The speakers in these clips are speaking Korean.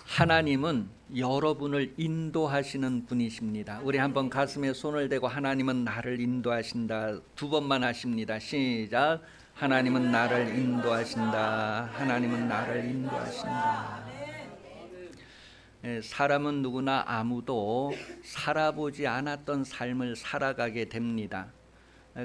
하나님은 여러분을 인도하시는 분이십니다. 우리 한번 가슴에 손을 대고 하나님은 나를 인도하신다 두 번만 하십니다. 시작. 하나님은 나를 인도하신다. 하나님은 나를 인도하신다. 사람은 누구나 아무도 살아보지 않았던 삶을 살아가게 됩니다.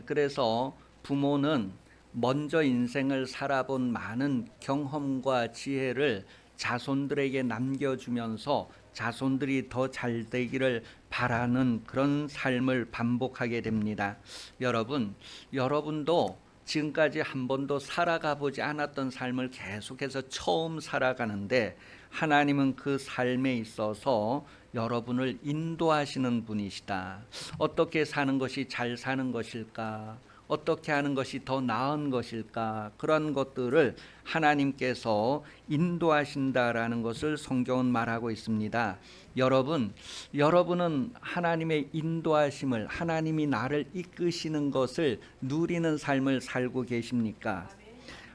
그래서 부모는 먼저 인생을 살아본 많은 경험과 지혜를 자손들에게 남겨주면서 자손들이 더 잘 되기를 바라는 그런 삶을 반복하게 됩니다. 여러분도 지금까지 한 번도 살아가 보지 않았던 삶을 계속해서 처음 살아가는데 하나님은 그 삶에 있어서 여러분을 인도하시는 분이시다. 어떻게 사는 것이 잘 사는 것일까? 어떻게 하는 것이 더 나은 것일까? 그런 것들을 하나님께서 인도하신다라는 것을 성경은 말하고 있습니다. 여러분은 하나님의 인도하심을, 하나님이 나를 이끄시는 것을 누리는 삶을 살고 계십니까?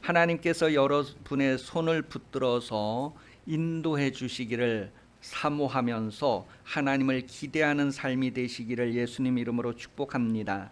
하나님께서 여러분의 손을 붙들어서 인도해 주시기를 사모하면서 하나님을 기대하는 삶이 되시기를 예수님 이름으로 축복합니다.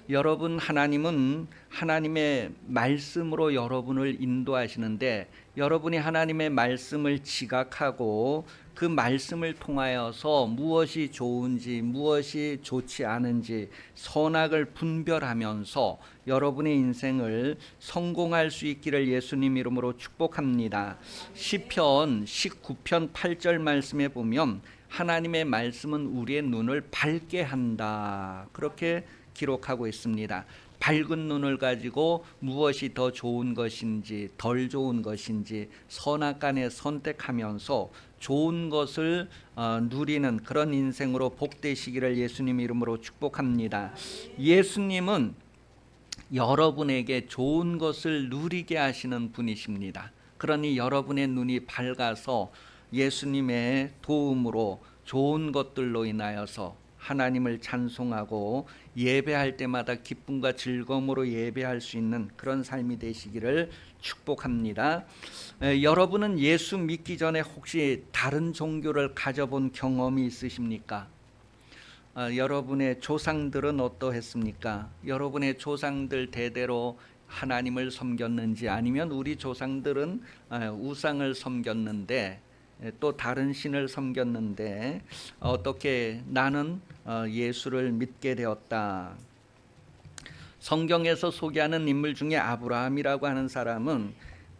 여러분, 하나님은 하나님의 말씀으로 여러분을 인도하시는데 여러분이 하나님의 말씀을 지각하고 그 말씀을 통하여서 무엇이 좋은지 무엇이 좋지 않은지 선악을 분별하면서 여러분의 인생을 성공할 수 있기를 예수님 이름으로 축복합니다. 시편 19편 8절 말씀에 보면 하나님의 말씀은 우리의 눈을 밝게 한다, 그렇게 기록하고 있습니다. 밝은 눈을 가지고 무엇이 더 좋은 것인지 덜 좋은 것인지 선악간에 선택하면서 좋은 것을 누리는 그런 인생으로 복되시기를 예수님 이름으로 축복합니다. 예수님은 여러분에게 좋은 것을 누리게 하시는 분이십니다. 그러니 여러분의 눈이 밝아서 예수님의 도움으로 좋은 것들로 인하여서 하나님을 찬송하고 예배할 때마다 기쁨과 즐거움으로 예배할 수 있는 그런 삶이 되시기를 축복합니다. 여러분은 예수 믿기 전에 혹시 다른 종교를 가져본 경험이 있으십니까? 여러분의 조상들은 어떠했습니까? 여러분의 조상들 대대로 하나님을 섬겼는지, 아니면 우리 조상들은 우상을 섬겼는데 또 다른 신을 섬겼는데 어떻게 나는 예수를 믿게 되었다. 성경에서 소개하는 인물 중에 아브라함이라고 하는 사람은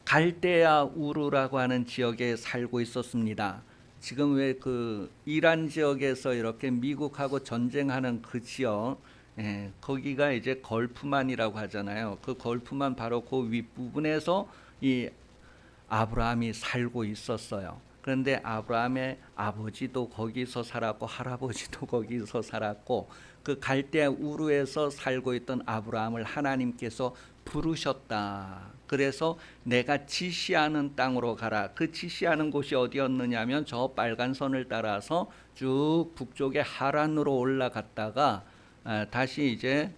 갈대아 우르라고 하는 지역에 살고 있었습니다. 지금 왜 그 이란 지역에서 이렇게 미국하고 전쟁하는 그 지역, 거기가 이제 걸프만이라고 하잖아요. 그 걸프만 바로 그 윗부분에서 이 아브라함이 살고 있었어요. 그런데 아브라함의 아버지도 거기서 살았고 할아버지도 거기서 살았고 그 갈대아 우르에서 살고 있던 아브라함을 하나님께서 부르셨다. 그래서 내가 지시하는 땅으로 가라. 그 지시하는 곳이 어디였느냐면 저 빨간 선을 따라서 쭉 북쪽의 하란으로 올라갔다가 다시 이제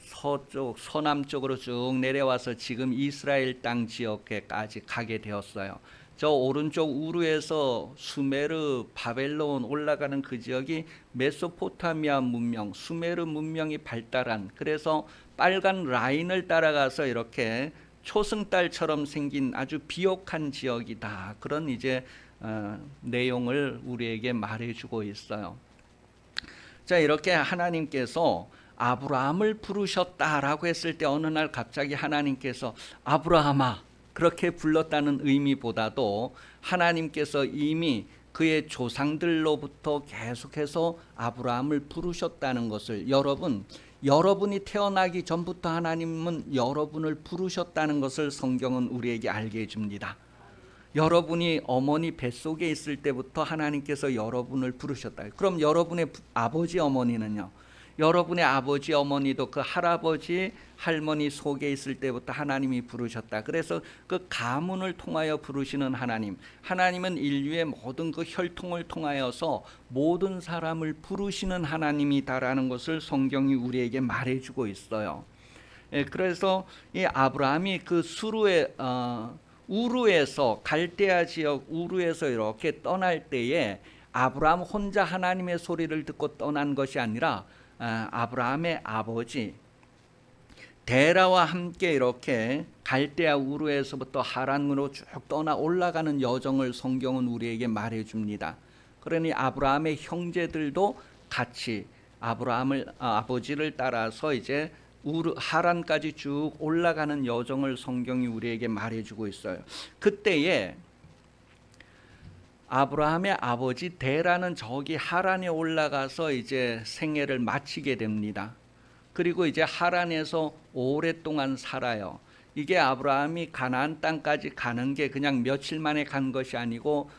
서쪽 서남쪽으로 쭉 내려와서 지금 이스라엘 땅 지역에까지 가게 되었어요. 저 오른쪽 우르에서 수메르, 바벨론 올라가는 그 지역이 메소포타미아 문명, 수메르 문명이 발달한, 그래서 빨간 라인을 따라가서 이렇게 초승달처럼 생긴 아주 비옥한 지역이다. 그런 이제 내용을 우리에게 말해주고 있어요. 자, 이렇게 하나님께서 아브라함을 부르셨다라고 했을 때 어느 날 갑자기 하나님께서 아브라함아, 그렇게 불렀다는 의미보다도 하나님께서 이미 그의 조상들로부터 계속해서 아브라함을 부르셨다는 것을, 여러분이 태어나기 전부터 하나님은 여러분을 부르셨다는 것을 성경은 우리에게 알게 해줍니다. 여러분이 어머니 뱃속에 있을 때부터 하나님께서 여러분을 부르셨다. 그럼 여러분의 아버지 어머니는요? 여러분의 아버지 어머니도 그 할아버지 할머니 속에 있을 때부터 하나님이 부르셨다. 그래서 그 가문을 통하여 부르시는 하나님은 인류의 모든 그 혈통을 통하여서 모든 사람을 부르시는 하나님이다라는 것을 성경이 우리에게 말해주고 있어요. 그래서 이 아브라함이 그 우르에서 갈대아 지역 우르에서 이렇게 떠날 때에 아브라함 혼자 하나님의 소리를 듣고 떠난 것이 아니라 아브라함의 아버지 데라와 함께 이렇게 갈대아 우르에서부터 하란으로 쭉 떠나 올라가는 여정을 성경은 우리에게 말해줍니다. 그러니 아브라함의 형제들도 같이 아버지를 따라서 이제 하란까지 쭉 올라가는 여정을 성경이 우리에게 말해주고 있어요. 그때에 아브라함의 아버지 데라는 저기 하란에 올라가서 이제 생애를 마치게 됩니다. 그리고 이제 하란에서 오랫동안 살아요. 이게 아브라함이 가나안 땅까지 가는 게 그냥 며칠 만에 간 것이 아니고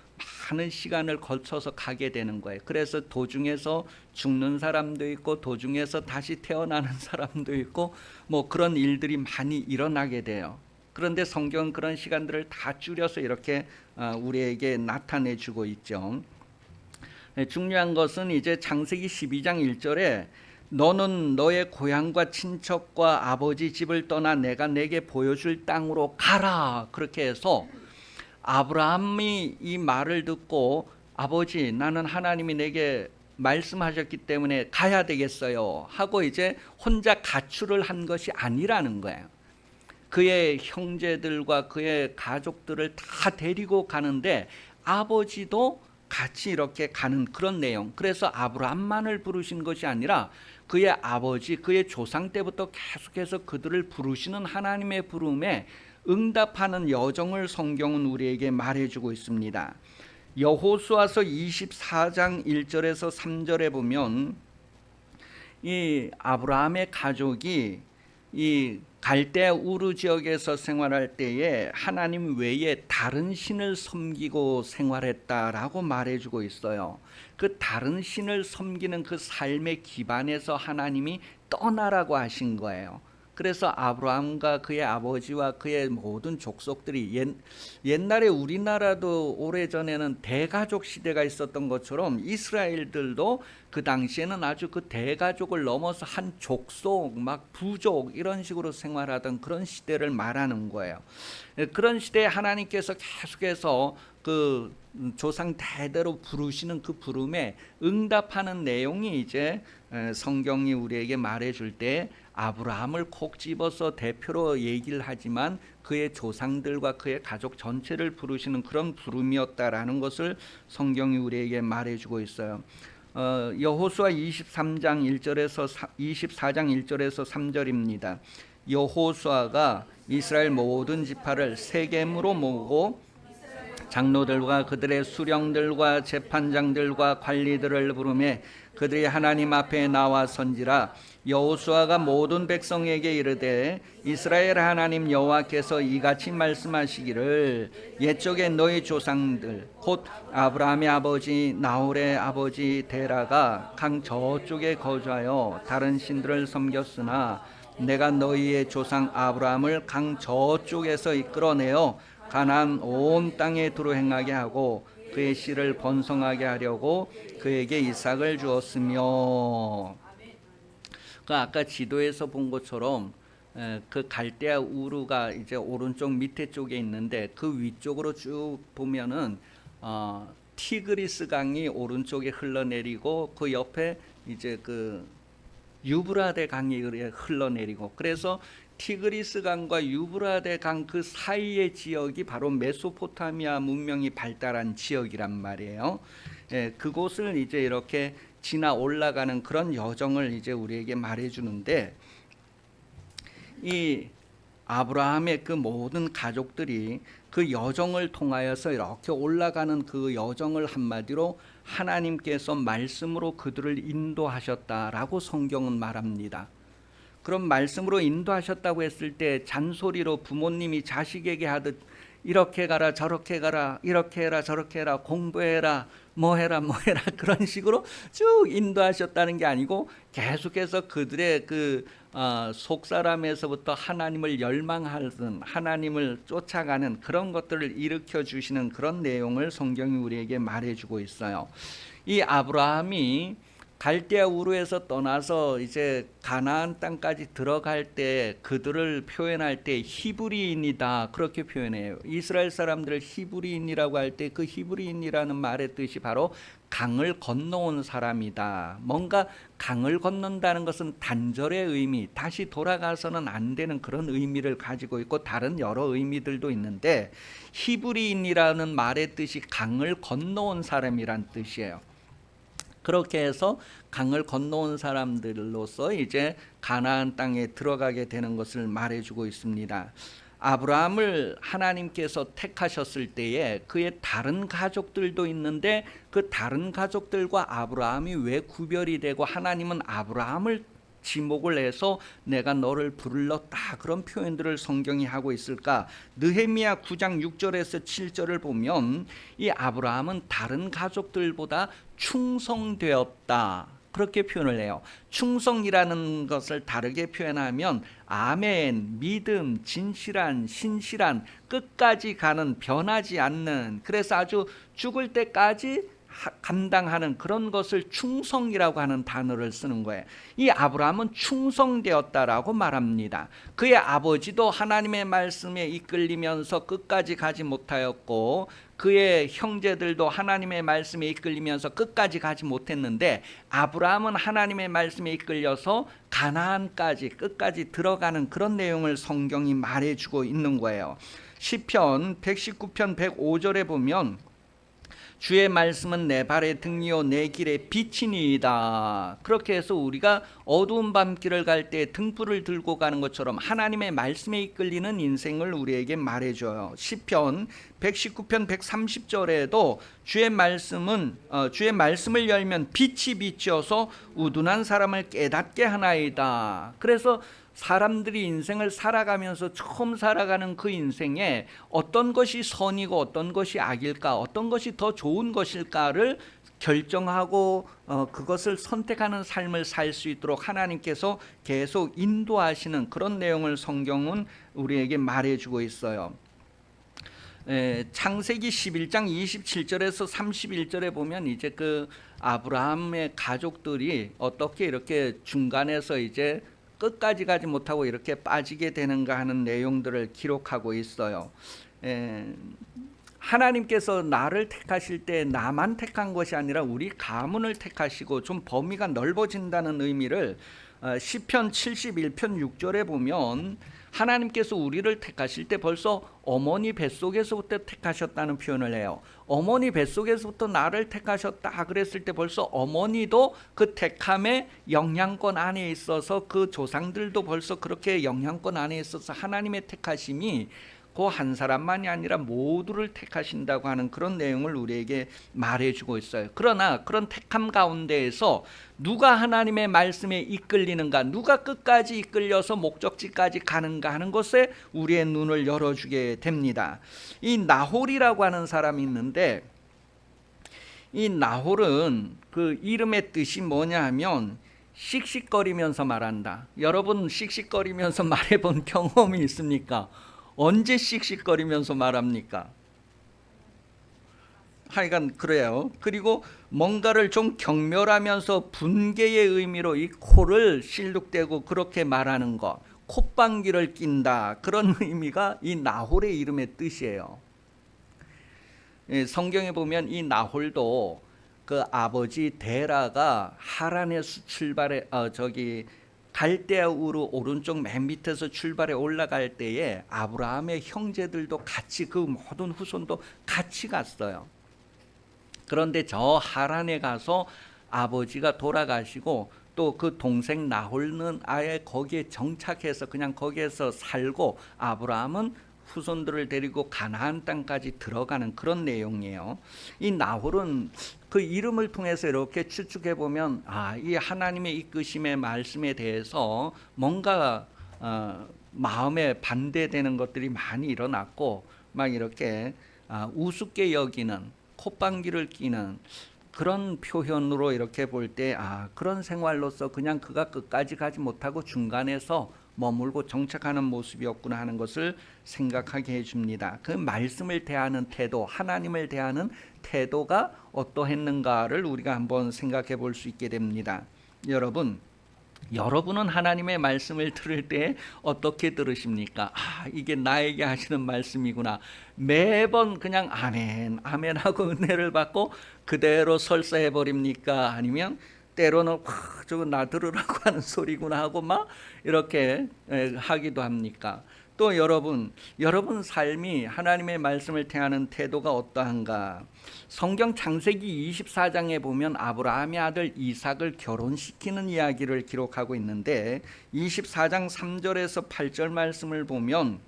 많은 시간을 거쳐서 가게 되는 거예요. 그래서 도중에서 죽는 사람도 있고 도중에서 다시 태어나는 사람도 있고 뭐 그런 일들이 많이 일어나게 돼요. 그런데 성경은 그런 시간들을 다 줄여서 이렇게 우리에게 나타내 주고 있죠. 중요한 것은 이제 창세기 12장 1절에 너는 너의 고향과 친척과 아버지 집을 떠나 내가 내게 보여줄 땅으로 가라. 그렇게 해서 아브라함이 이 말을 듣고 아버지 나는 하나님이 내게 말씀하셨기 때문에 가야 되겠어요 하고 이제 혼자 가출을 한 것이 아니라는 거예요. 그의 형제들과 그의 가족들을 다 데리고 가는데 아버지도 같이 이렇게 가는 그런 내용. 그래서 아브라함만을 부르신 것이 아니라 그의 아버지, 그의 조상 때부터 계속해서 그들을 부르시는 하나님의 부름에 응답하는 여정을 성경은 우리에게 말해주고 있습니다. 여호수아서 24장 1절에서 3절에 보면 이 아브라함의 가족이 이 갈대아 우르 지역에서 생활할 때에 하나님 외에 다른 신을 섬기고 생활했다라고 말해주고 있어요. 그 다른 신을 섬기는 그 삶의 기반에서 하나님이 떠나라고 하신 거예요. 그래서 아브라함과 그의 아버지와 그의 모든 족속들이 옛날에 우리나라도 오래전에는 대가족 시대가 있었던 것처럼 이스라엘들도 그 당시에는 아주 그 대가족을 넘어서 한 족속, 막 부족 이런 식으로 생활하던 그런 시대를 말하는 거예요. 그런 시대에 하나님께서 계속해서 그 조상 대대로 부르시는 그 부름에 응답하는 내용이 이제 성경이 우리에게 말해줄 때 아브라함을 콕 집어서 대표로 얘기를 하지만 그의 조상들과 그의 가족 전체를 부르시는 그런 부름이었다라는 것을 성경이 우리에게 말해주고 있어요. 여호수아 23장 1절에서 24장 1절에서 3절입니다. 여호수아가 이스라엘 모든 지파를 세겜으로 모으고 장로들과 그들의 수령들과 재판장들과 관리들을 부르매 그들이 하나님 앞에 나와 선지라. 여호수아가 모든 백성에게 이르되 이스라엘 하나님 여호와께서 이같이 말씀하시기를 옛적에 너희 조상들 곧 아브라함의 아버지 나홀의 아버지 데라가 강 저쪽에 거주하여 다른 신들을 섬겼으나 내가 너희의 조상 아브라함을 강 저쪽에서 이끌어내어 가나안 온 땅에 두루 행하게 하고 그의 씨를 번성하게 하려고 그에게 이삭을 주었으며. 아까 지도에서 본 것처럼 그 갈대아 우르가 이제 오른쪽 밑에 쪽에 있는데 그 위쪽으로 쭉 보면은 티그리스 강이 오른쪽에 흘러내리고 그 옆에 이제 그 유브라데 강이 흘러내리고 그래서 티그리스 강과 유브라데 강 그 사이의 지역이 바로 메소포타미아 문명이 발달한 지역이란 말이에요. 그곳을 이제 이렇게 지나 올라가는 그런 여정을 이제 우리에게 말해주는데 이 아브라함의 그 모든 가족들이 그 여정을 통하여서 이렇게 올라가는 그 여정을 한마디로 하나님께서 말씀으로 그들을 인도하셨다라고 성경은 말합니다. 그럼 말씀으로 인도하셨다고 했을 때 잔소리로 부모님이 자식에게 하듯 이렇게 가라 저렇게 가라 이렇게 해라 저렇게 해라 공부해라 뭐 해라 그런 식으로 쭉 인도하셨다는 게 아니고 계속해서 그들의 그 속사람에서부터 하나님을 열망하는 하나님을 쫓아가는 그런 것들을 일으켜 주시는 그런 내용을 성경이 우리에게 말해주고 있어요. 이 아브라함이 갈대아 우르에서 떠나서 이제 가나안 땅까지 들어갈 때 그들을 표현할 때 히브리인이다 그렇게 표현해요. 이스라엘 사람들을 히브리인이라고 할 때 그 히브리인이라는 말의 뜻이 바로 강을 건너온 사람이다. 뭔가 강을 건넌다는 것은 단절의 의미, 다시 돌아가서는 안 되는 그런 의미를 가지고 있고 다른 여러 의미들도 있는데 히브리인이라는 말의 뜻이 강을 건너온 사람이란 뜻이에요. 그렇게 해서 강을 건너온 사람들로서 이제 가나안 땅에 들어가게 되는 것을 말해주고 있습니다. 아브라함을 하나님께서 택하셨을 때에 그의 다른 가족들도 있는데 그 다른 가족들과 아브라함이 왜 구별이 되고 하나님은 아브라함을 지목을 해서 내가 너를 불렀다 그런 표현들을 성경이 하고 있을까? 느헤미야 9장 6절에서 7절을 보면 이 아브라함은 다른 가족들보다 충성되었다 그렇게 표현을 해요. 충성이라는 것을 다르게 표현하면 아멘, 믿음, 진실한, 신실한, 끝까지 가는, 변하지 않는, 그래서 아주 죽을 때까지 감당하는 그런 것을 충성이라고 하는 단어를 쓰는 거예요. 이 아브라함은 충성되었다라고 말합니다. 그의 아버지도 하나님의 말씀에 이끌리면서 끝까지 가지 못하였고 그의 형제들도 하나님의 말씀에 이끌리면서 끝까지 가지 못했는데 아브라함은 하나님의 말씀에 이끌려서 가나안까지 끝까지 들어가는 그런 내용을 성경이 말해주고 있는 거예요. 시편 119편 105절에 보면 주의 말씀은 내 발의 등이요 내 길의 빛이니이다. 그렇게 해서 우리가 어두운 밤길을 갈 때 등불을 들고 가는 것처럼 하나님의 말씀에 이끌리는 인생을 우리에게 말해줘요. 시편 119편 130절에도 주의 말씀을 열면 빛이 비치어서 우둔한 사람을 깨닫게 하나이다. 그래서 사람들이 인생을 살아가면서 처음 살아가는 그 인생에 어떤 것이 선이고 어떤 것이 악일까, 어떤 것이 더 좋은 것일까를 결정하고 그것을 선택하는 삶을 살 수 있도록 하나님께서 계속 인도하시는 그런 내용을 성경은 우리에게 말해주고 있어요. 창세기 11장 27절에서 31절에 보면 이제 그 아브라함의 가족들이 어떻게 이렇게 중간에서 이제 끝까지 가지 못하고 이렇게 빠지게 되는가 하는 내용들을 기록하고 있어요. 하나님께서 나를 택하실 때 나만 택한 것이 아니라 우리 가문을 택하시고 좀 범위가 넓어진다는 의미를 시편 71편 6절에 보면 하나님께서 우리를 택하실 때 벌써 어머니 뱃속에서부터 택하셨다는 표현을 해요. 어머니 뱃속에서부터 나를 택하셨다 그랬을 때 벌써 어머니도 그 택함의 영향권 안에 있어서 그 조상들도 벌써 그렇게 영향권 안에 있어서 하나님의 택하심이 그 한 사람만이 아니라 모두를 택하신다고 하는 그런 내용을 우리에게 말해주고 있어요. 그러나 그런 택함 가운데에서 누가 하나님의 말씀에 이끌리는가, 누가 끝까지 이끌려서 목적지까지 가는가 하는 것에 우리의 눈을 열어주게 됩니다. 이 나홀이라고 하는 사람이 있는데 이 나홀은 그 이름의 뜻이 뭐냐 하면 씩씩거리면서 말한다. 여러분 씩씩거리면서 말해본 경험이 있습니까? 언제 씩씩거리면서 말합니까? 하여간 그래요. 그리고 뭔가를 좀 경멸하면서 분개의 의미로 이 코를 실룩대고 그렇게 말하는 것, 콧방귀를 낀다 그런 의미가 이 나홀의 이름의 뜻이에요. 성경에 보면 이 나홀도 그 아버지 데라가 하란에서 출발해 갈대아 우르 오른쪽 맨 밑에서 출발해 올라갈 때에 아브라함의 형제들도 같이 그 모든 후손도 같이 갔어요. 그런데 저 하란에 가서 아버지가 돌아가시고 또 그 동생 나홀은 아예 거기에 정착해서 그냥 거기에서 살고 아브라함은 후손들을 데리고 가나안 땅까지 들어가는 그런 내용이에요. 이 나홀은 그 이름을 통해서 이렇게 추측해 보면 이 하나님의 이끄심의 말씀에 대해서 뭔가 마음에 반대되는 것들이 많이 일어났고 막 이렇게 우습게 여기는 콧방귀를 뀌는 그런 표현으로 이렇게 볼 때 그런 생활로서 그냥 그가 끝까지 가지 못하고 중간에서 머물고 정착하는 모습이었구나 하는 것을 생각하게 해줍니다. 그 말씀을 대하는 태도, 하나님을 대하는 태도가 어떠했는가를 우리가 한번 생각해 볼 수 있게 됩니다. 여러분은 하나님의 말씀을 들을 때 어떻게 들으십니까? 이게 나에게 하시는 말씀이구나. 매번 그냥 아멘, 아멘 하고 은혜를 받고 그대로 설사해 버립니까? 아니면 때로는 저거 나 들으라고 하는 소리구나 하고 막 이렇게 하기도 합니까? 또 여러분 삶이 하나님의 말씀을 대하는 태도가 어떠한가? 성경 창세기 24장에 보면 아브라함의 아들 이삭을 결혼시키는 이야기를 기록하고 있는데 24장 3절에서 8절 말씀을 보면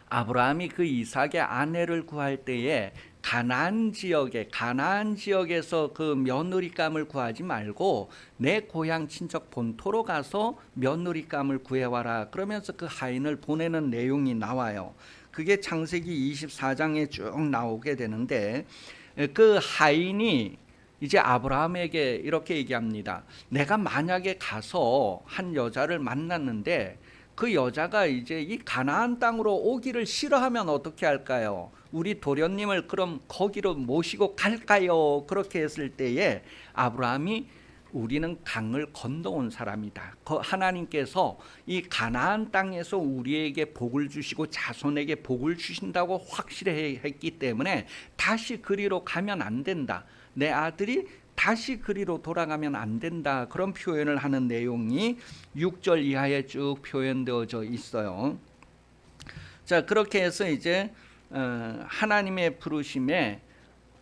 아브라함이 그 이삭의 아내를 구할 때에 가나안 지역에서 그 며느리감을 구하지 말고 내 고향 친척 본토로 가서 며느리감을 구해와라 그러면서 그 하인을 보내는 내용이 나와요. 그게 창세기 24장에 쭉 나오게 되는데 그 하인이 이제 아브라함에게 이렇게 얘기합니다. 내가 만약에 가서 한 여자를 만났는데 그 여자가 이제 이 가나안 땅으로 오기를 싫어하면 어떻게 할까요? 우리 도련님을 그럼 거기로 모시고 갈까요? 그렇게 했을 때에 아브라함이 우리는 강을 건너온 사람이다. 하나님께서 이 가나안 땅에서 우리에게 복을 주시고 자손에게 복을 주신다고 확실했기 때문에 다시 그리로 가면 안 된다. 내 아들이 다시 그리로 돌아가면 안 된다. 그런 표현을 하는 내용이 6절 이하에 쭉 표현되어져 있어요. 자, 그렇게 해서 이제 하나님의 부르심에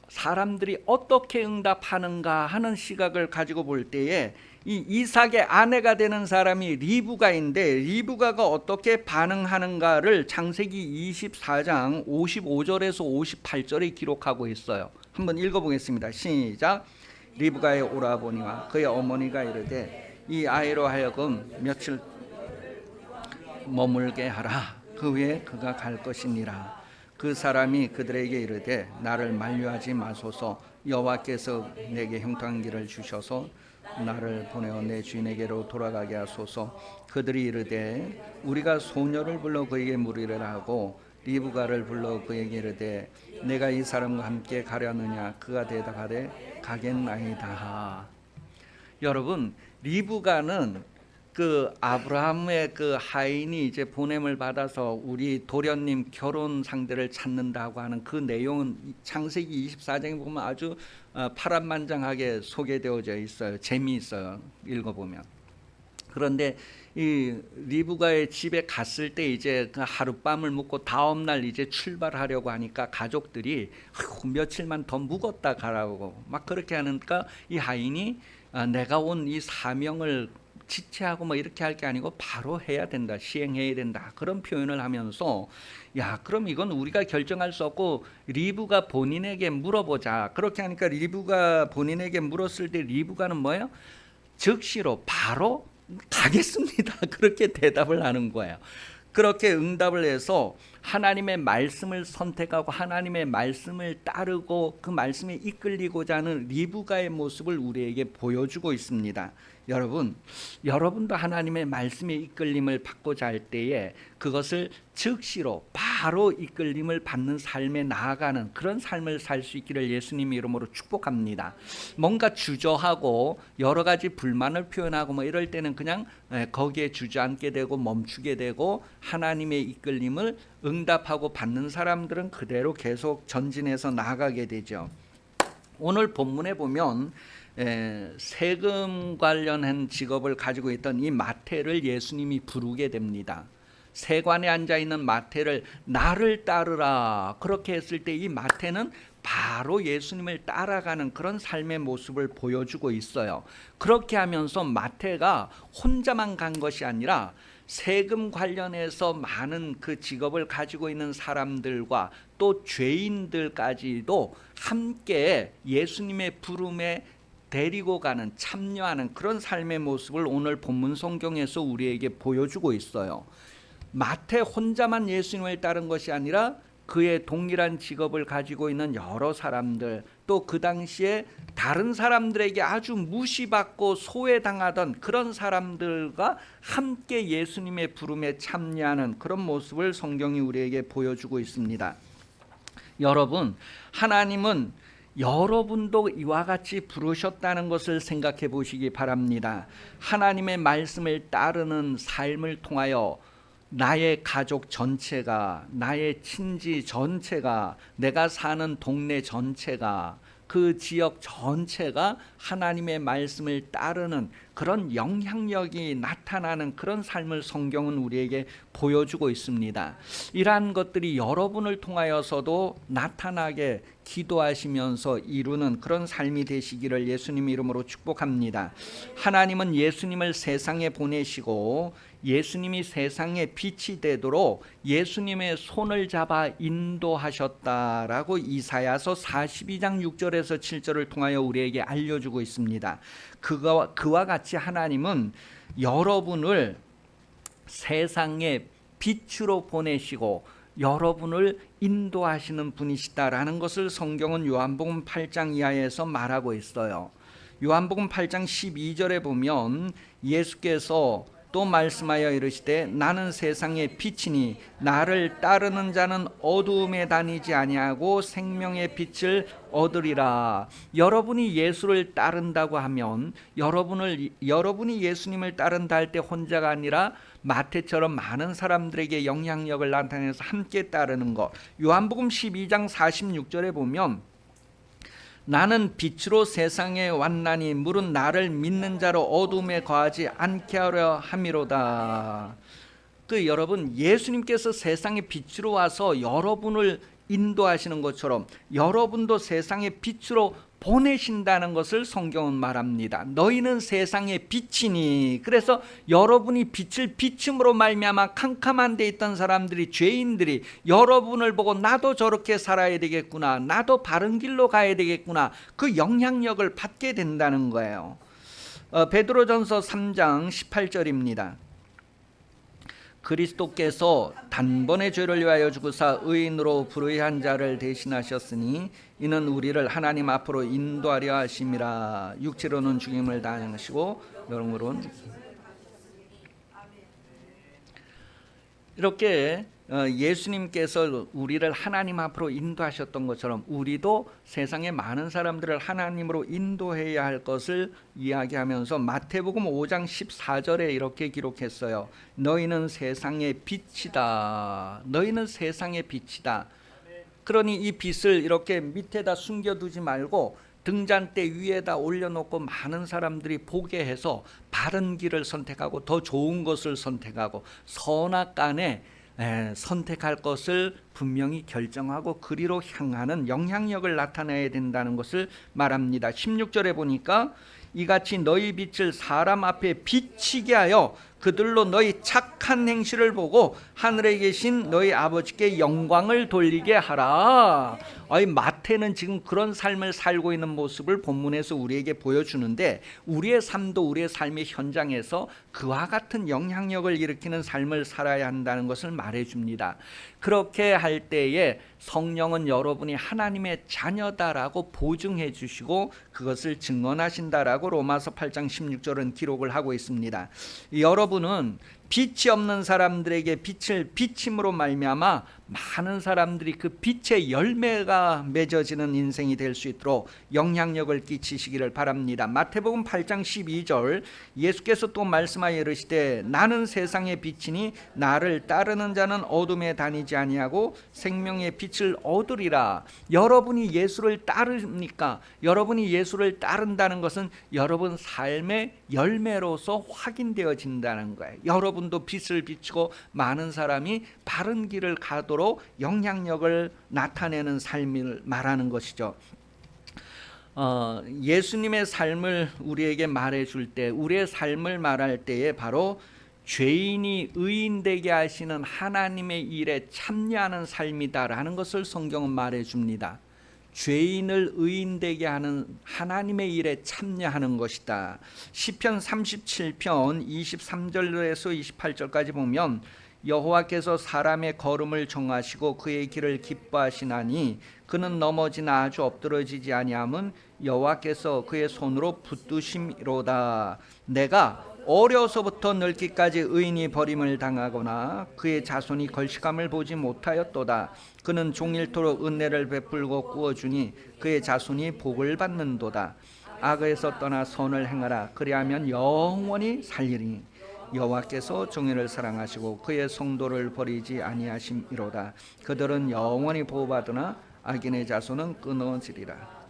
사람들이 어떻게 응답하는가 하는 시각을 가지고 볼 때에 이 이삭의 아내가 되는 사람이 리브가인데 리브가가 어떻게 반응하는가를 창세기 24장 55절에서 58절에 기록하고 있어요. 한번 읽어보겠습니다. 시작. 리브가의 오라버니와 그의 어머니가 이르되 이 아이로 하여금 며칠 머물게 하라. 그 후에 그가 갈 것이니라. 그 사람이 그들에게 이르되 나를 만류하지 마소서. 여호와께서 내게 형통한 길을 주셔서 나를 보내어 내 주인에게로 돌아가게 하소서. 그들이 이르되 우리가 소녀를 불러 그에게 물으리라 하고 리브가를 불러 그에게 이르되 내가 이 사람과 함께 가려느냐. 그가 대답하되 가겠나이다. 여러분, 리브가는 그 아브라함의 그 하인이 이제 보냄을 받아서 우리 도련님 결혼 상대를 찾는다고 하는 그 내용은 창세기 24장에 보면 아주 파란만장하게 소개되어져 있어요. 재미있어요. 읽어보면. 그런데 이 리브가의 집에 갔을 때 이제 그 하룻밤을 묵고 다음 날 이제 출발하려고 하니까 가족들이 며칠만 더 묵었다 가라고 막 그렇게 하니까 이 하인이 내가 온 이 사명을 지체하고 뭐 이렇게 할 게 아니고 바로 해야 된다, 시행해야 된다 그런 표현을 하면서 야 그럼 이건 우리가 결정할 수 없고 리브가 본인에게 물어보자. 그렇게 하니까 리브가 본인에게 물었을 때 리브가는 뭐예요? 즉시로 바로 가겠습니다. 그렇게 대답을 하는 거예요. 그렇게 응답을 해서 하나님의 말씀을 선택하고 하나님의 말씀을 따르고 그 말씀에 이끌리고자 하는 리브가의 모습을 우리에게 보여주고 있습니다. 여러분도 하나님의 말씀에 이끌림을 받고자 할 때에 그것을 즉시로 바로 이끌림을 받는 삶에 나아가는 그런 삶을 살 수 있기를 예수님의 이름으로 축복합니다. 뭔가 주저하고 여러 가지 불만을 표현하고 뭐 이럴 때는 그냥 거기에 주저앉게 되고 멈추게 되고 하나님의 이끌림을 응답하고 받는 사람들은 그대로 계속 전진해서 나아가게 되죠. 오늘 본문에 보면 세금 관련한 직업을 가지고 있던 이 마태를 예수님이 부르게 됩니다. 세관에 앉아있는 마태를 나를 따르라 그렇게 했을 때 이 마태는 바로 예수님을 따라가는 그런 삶의 모습을 보여주고 있어요. 그렇게 하면서 마태가 혼자만 간 것이 아니라 세금 관련해서 많은 그 직업을 가지고 있는 사람들과 또 죄인들까지도 함께 예수님의 부름에 데리고 가는 참여하는 그런 삶의 모습을 오늘 본문 성경에서 우리에게 보여주고 있어요. 마태 혼자만 예수님을 따른 것이 아니라 그의 동일한 직업을 가지고 있는 여러 사람들, 또 그 당시에 다른 사람들에게 아주 무시받고 소외당하던 그런 사람들과 함께 예수님의 부름에 참여하는 그런 모습을 성경이 우리에게 보여주고 있습니다. 여러분, 하나님은 여러분도 이와 같이 부르셨다는 것을 생각해 보시기 바랍니다. 하나님의 말씀을 따르는 삶을 통하여 나의 가족 전체가, 나의 친지 전체가, 내가 사는 동네 전체가, 그 지역 전체가 하나님의 말씀을 따르는 그런 영향력이 나타나는 그런 삶을 성경은 우리에게 보여주고 있습니다. 이러한 것들이 여러분을 통하여서도 나타나게 기도하시면서 이루는 그런 삶이 되시기를 예수님 이름으로 축복합니다. 하나님은 예수님을 세상에 보내시고 예수님이 세상의 빛이 되도록 예수님의 손을 잡아 인도하셨다라고 이사야서 42장 6절에서 7절을 통하여 우리에게 알려주고 있습니다. 그와 같이 하나님은 여러분을 세상의 빛으로 보내시고 여러분을 인도하시는 분이시다라는 것을 성경은 요한복음 8장 이하에서 말하고 있어요. 요한복음 8장 12절에 보면 예수께서 또 말씀하여 이르시되 나는 세상의 빛이니 나를 따르는 자는 어두움에 다니지 아니하고 생명의 빛을 얻으리라. 여러분이 예수를 따른다고 하면 여러분이 예수님을 따른다 할 때 혼자가 아니라 마태처럼 많은 사람들에게 영향력을 나타내서 함께 따르는 것. 요한복음 12장 46절에 보면 나는 빛으로 세상에 왔나니 물은 나를 믿는 자로 어둠에 거하지 않게 하려 함이로다. 여러분, 예수님께서 세상의 빛으로 와서 여러분을 인도하시는 것처럼 여러분도 세상의 빛으로 보내신다는 것을 성경은 말합니다. 너희는 세상의 빛이니. 그래서 여러분이 빛을 비춤으로 말미암아 캄캄한 데 있던 사람들이, 죄인들이 여러분을 보고 나도 저렇게 살아야 되겠구나, 나도 바른 길로 가야 되겠구나, 그 영향력을 받게 된다는 거예요. 베드로전서 3장 18절입니다. 그리스도께서 단번에 죄를 위하여 죽으사 의인으로 불의한 자를 대신하셨으니 이는 우리를 하나님 앞으로 인도하려 하심이라. 육체로는 죽임을 당하시고 영으로는 이렇게 예수님께서 우리를 하나님 앞으로 인도하셨던 것처럼 우리도 세상의 많은 사람들을 하나님으로 인도해야 할 것을 이야기하면서 마태복음 5장 14절에 이렇게 기록했어요. 너희는 세상의 빛이다. 너희는 세상의 빛이다. 그러니 이 빛을 이렇게 밑에다 숨겨두지 말고 등잔대 위에다 올려놓고 많은 사람들이 보게 해서 바른 길을 선택하고 더 좋은 것을 선택하고 선악간에 선택할 것을 분명히 결정하고 그리로 향하는 영향력을 나타내야 된다는 것을 말합니다. 16절에 보니까 이같이 너희 빛을 사람 앞에 비치게 하여 그들로 너희 착한 행실을 보고 하늘에 계신 너희 아버지께 영광을 돌리게 하라. 마태는 지금 그런 삶을 살고 있는 모습을 본문에서 우리에게 보여주는데 우리의 삶도 우리의 삶의 현장에서 그와 같은 영향력을 일으키는 삶을 살아야 한다는 것을 말해줍니다. 그렇게 할 때에 성령은 여러분이 하나님의 자녀다라고 보증해 주시고 그것을 증언하신다라고 로마서 8장 16절은 기록을 하고 있습니다. 여러분은 빛이 없는 사람들에게 빛을 비침으로 말미암아 많은 사람들이 그 빛의 열매가 맺어지는 인생이 될 수 있도록 영향력을 끼치시기를 바랍니다. 마태복음 8장 12절 예수께서 또 말씀하여 이르시되 나는 세상의 빛이니 나를 따르는 자는 어둠에 다니지 아니하고 생명의 빛을 얻으리라. 여러분이 예수를 따르니까 여러분이 예수를 따른다는 것은 여러분 삶의 열매로서 확인되어진다는 거예요. 여러분도 빛을 비추고 많은 사람이 바른 길을 가도록 영향력을 나타내는 삶을 말하는 것이죠. 예수님의 삶을 우리에게 말해줄 때, 우리의 삶을 말할 때에 바로 죄인이 의인되게 하시는 하나님의 일에 참여하는 삶이다라는 것을 성경은 말해줍니다. 죄인을 의인되게 하는 하나님의 일에 참여하는 것이다. 시편 37편 23절에서 28절까지 보면 여호와께서 사람의 걸음을 정하시고 그의 길을 기뻐하시나니 그는 넘어지나 아주 엎드러지지 아니함은 여호와께서 그의 손으로 붙드심이로다. 내가 어려서부터 늙기까지 의인이 버림을 당하거나 그의 자손이 걸식함을 보지 못하였도다. 그는 종일토록 은혜를 베풀고 구워주니 그의 자손이 복을 받는도다. 악에서 떠나 선을 행하라. 그리하면 영원히 살리니 여호와께서 정의를 사랑하시고 그의 성도를 버리지 아니하심이로다. 그들은 영원히 보호받으나 악인의 자손은 끊어지리라.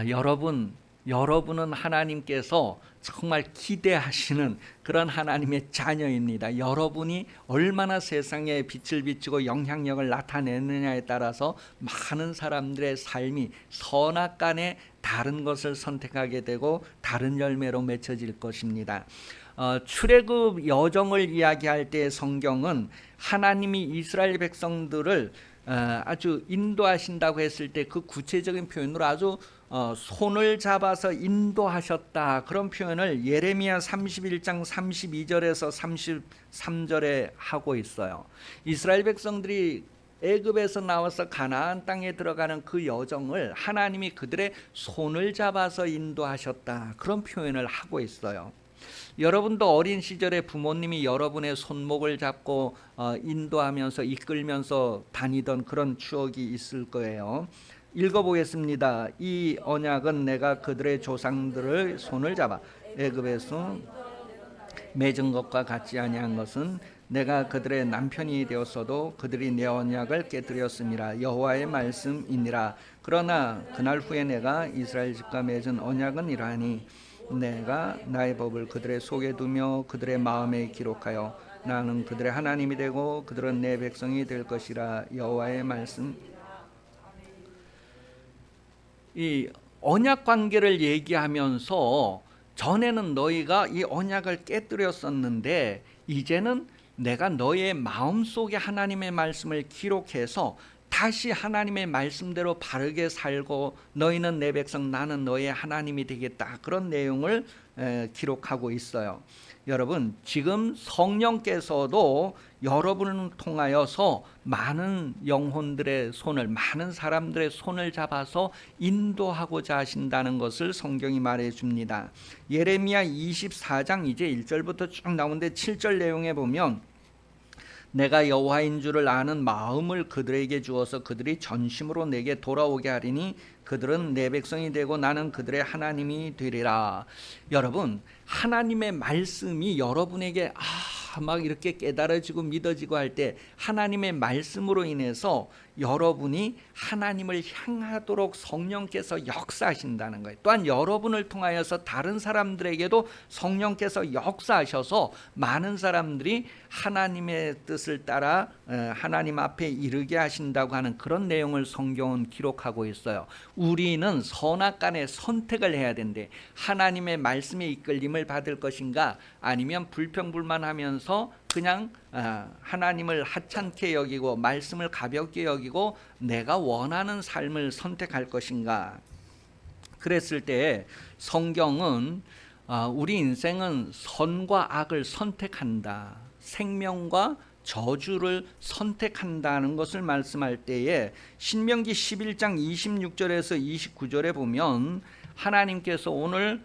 여러분은 하나님께서 정말 기대하시는 그런 하나님의 자녀입니다. 여러분이 얼마나 세상에 빛을 비추고 영향력을 나타내느냐에 따라서 많은 사람들의 삶이 선악간에 다른 것을 선택하게 되고 다른 열매로 맺혀질 것입니다. 출애굽 여정을 이야기할 때 성경은 하나님이 이스라엘 백성들을 아주 인도하신다고 했을 때 그 구체적인 표현으로 아주 손을 잡아서 인도하셨다, 그런 표현을 예레미야 31장 32절에서 33절에 하고 있어요. 이스라엘 백성들이 애굽에서 나와서 가나안 땅에 들어가는 그 여정을 하나님이 그들의 손을 잡아서 인도하셨다, 그런 표현을 하고 있어요. 여러분도 어린 시절에 부모님이 여러분의 손목을 잡고 인도하면서 이끌면서 다니던 그런 추억이 있을 거예요. 읽어보겠습니다. 이 언약은 내가 그들의 조상들의 손을 잡아 애굽에서 맺은 것과 같지 아니한 것은 내가 그들의 남편이 되었어도 그들이 내 언약을 깨뜨렸음이라. 여호와의 말씀이니라. 그러나 그날 후에 내가 이스라엘 집과 맺은 언약은 이러하니 내가 나의 법을 그들의 속에 두며 그들의 마음에 기록하여 나는 그들의 하나님이 되고 그들은 내 백성이 될 것이라. 여호와의 말씀. 이 언약 관계를 얘기하면서 전에는 너희가 이 언약을 깨뜨렸었는데 이제는 내가 너의 마음속에 하나님의 말씀을 기록해서 다시 하나님의 말씀대로 바르게 살고 너희는 내 백성 나는 너의 하나님이 되겠다, 그런 내용을 기록하고 있어요. 여러분, 지금 성령께서도 여러분을 통하여서 많은 영혼들의 손을, 많은 사람들의 손을 잡아서 인도하고자 하신다는 것을 성경이 말해줍니다. 예레미야 24장 이제 1절부터 쭉 나오는데 7절 내용에 보면 내가 여호와인 줄을 아는 마음을 그들에게 주어서 그들이 전심으로 내게 돌아오게 하리니 그들은 내 백성이 되고 나는 그들의 하나님이 되리라. 여러분, 하나님의 말씀이 여러분에게 막 이렇게 깨달아지고 믿어지고 할 때 하나님의 말씀으로 인해서 여러분이 하나님을 향하도록 성령께서 역사하신다는 거예요. 또한 여러분을 통하여서 다른 사람들에게도 성령께서 역사하셔서 많은 사람들이 하나님의 뜻을 따라 하나님 앞에 이르게 하신다고 하는 그런 내용을 성경은 기록하고 있어요. 우리는 선악간에 선택을 해야 된대. 하나님의 말씀에 이끌림을 받을 것인가, 아니면 불평불만하면서 그냥 하나님을 하찮게 여기고 말씀을 가볍게 여기고 내가 원하는 삶을 선택할 것인가. 그랬을 때 성경은 우리 인생은 선과 악을 선택한다, 생명과 저주를 선택한다는 것을 말씀할 때에 신명기 11장 26절에서 29절에 보면 하나님께서 오늘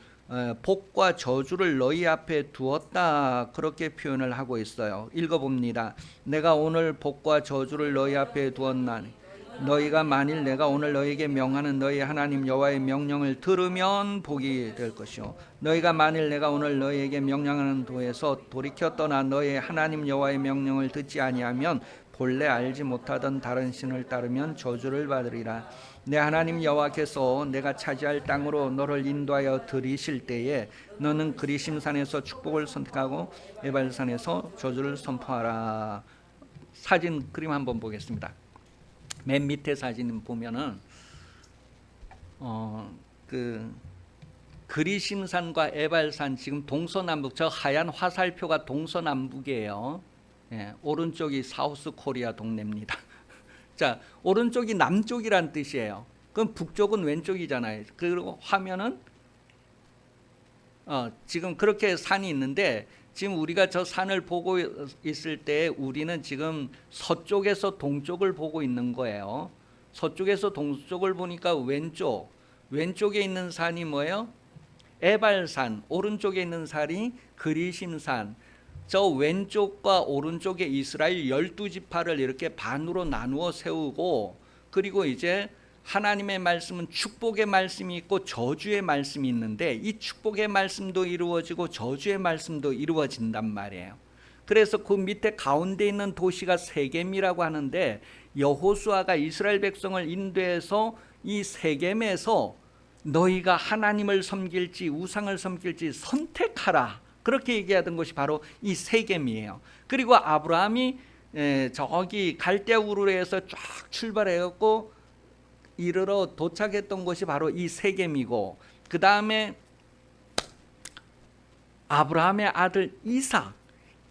복과 저주를 너희 앞에 두었다, 그렇게 표현을 하고 있어요. 읽어봅니다. 내가 오늘 복과 저주를 너희 앞에 두었나니 너희가 만일 내가 오늘 너희에게 명하는 너희 하나님 여호와의 명령을 들으면 복이 될 것이요, 너희가 만일 내가 오늘 너희에게 명령하는 도에서 돌이켜 떠나 너희 하나님 여호와의 명령을 듣지 아니하면 본래 알지 못하던 다른 신을 따르면 저주를 받으리라. 내 하나님 여호와께서 내가 차지할 땅으로 너를 인도하여 들이실 때에 너는 그리심산에서 축복을 선택하고 에발산에서 저주를 선포하라. 사진 그림 한번 보겠습니다. 맨 밑에 사진 보면은 그 그리심산과 에발산, 지금 동서남북, 저 하얀 화살표가 동서남북이에요. 예, 오른쪽이 사우스 코리아 동네입니다. 자, 오른쪽이 남쪽이란 뜻이에요. 그럼 북쪽은 왼쪽이잖아요. 그리고 화면은 지금 그렇게 산이 있는데 지금 우리가 저 산을 보고 있을 때 우리는 지금 서쪽에서 동쪽을 보고 있는 거예요. 서쪽에서 동쪽을 보니까 왼쪽에 있는 산이 뭐예요? 에발산, 오른쪽에 있는 산이 그리심산. 저 왼쪽과 오른쪽에 이스라엘 12지파를 이렇게 반으로 나누어 세우고, 그리고 이제 하나님의 말씀은 축복의 말씀이 있고 저주의 말씀이 있는데, 이 축복의 말씀도 이루어지고 저주의 말씀도 이루어진단 말이에요. 그래서 그 밑에 가운데 있는 도시가 세겜이라고 하는데, 여호수아가 이스라엘 백성을 인도해서 이 세겜에서 너희가 하나님을 섬길지 우상을 섬길지 선택하라, 그렇게 얘기하던 것이 바로 이 세겜이에요. 그리고 아브라함이 저기 갈대아 우르에서 쫙 출발해갖고 이르러 도착했던 곳이 바로 이 세겜이고, 그 다음에 아브라함의 아들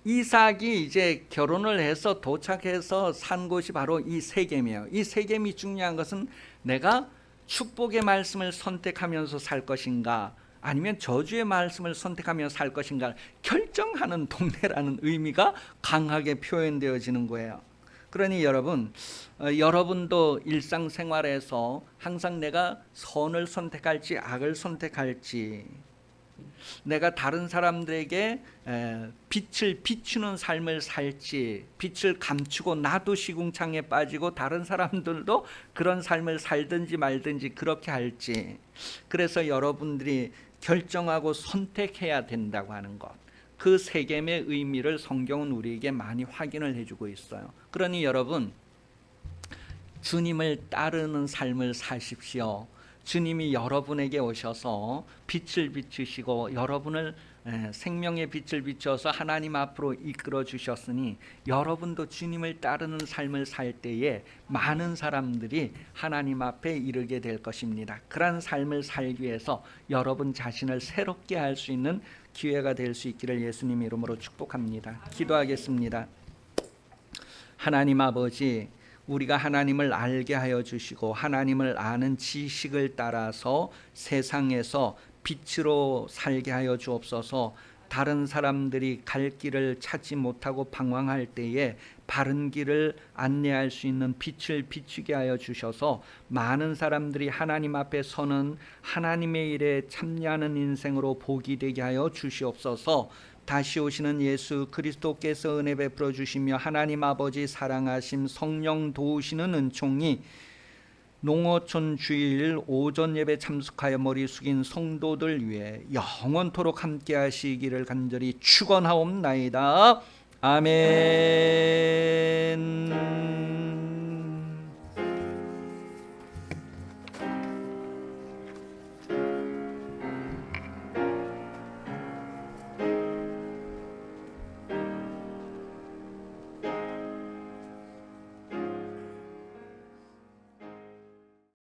이삭이 이제 결혼을 해서 도착해서 산 곳이 바로 이 세겜이에요. 이 세겜이 중요한 것은 내가 축복의 말씀을 선택하면서 살 것인가, 아니면 저주의 말씀을 선택하며 살 것인가 결정하는 동네라는 의미가 강하게 표현되어지는 거예요. 그러니 여러분도 일상생활에서 항상 내가 선을 선택할지 악을 선택할지, 내가 다른 사람들에게 빛을 비추는 삶을 살지, 빛을 감추고 나도 시궁창에 빠지고 다른 사람들도 그런 삶을 살든지 말든지 그렇게 할지, 그래서 여러분들이 결정하고 선택해야 된다고 하는 것, 그 세겜의 의미를 성경은 우리에게 많이 확인을 해주고 있어요. 그러니 여러분, 주님을 따르는 삶을 사십시오. 주님이 여러분에게 오셔서 빛을 비추시고 여러분을 생명의 빛을 비춰서 하나님 앞으로 이끌어 주셨으니, 여러분도 주님을 따르는 삶을 살 때에 많은 사람들이 하나님 앞에 이르게 될 것입니다. 그러한 삶을 살기 위해서 여러분 자신을 새롭게 할 수 있는 기회가 될 수 있기를 예수님 이름으로 축복합니다. 기도하겠습니다. 하나님 아버지, 우리가 하나님을 알게 하여 주시고 하나님을 아는 지식을 따라서 세상에서 빛으로 살게 하여 주옵소서. 다른 사람들이 갈 길을 찾지 못하고 방황할 때에 바른 길을 안내할 수 있는 빛을 비추게 하여 주셔서 많은 사람들이 하나님 앞에 서는 하나님의 일에 참여하는 인생으로 복이 되게 하여 주시옵소서. 다시 오시는 예수 그리스도께서 은혜 베풀어 주시며 하나님 아버지 사랑하심 성령 도우시는 은총이 농어촌 주일 오전 예배 참석하여 머리 숙인 성도들 위해 영원토록 함께 하시기를 간절히 축원하옵나이다. 아멘.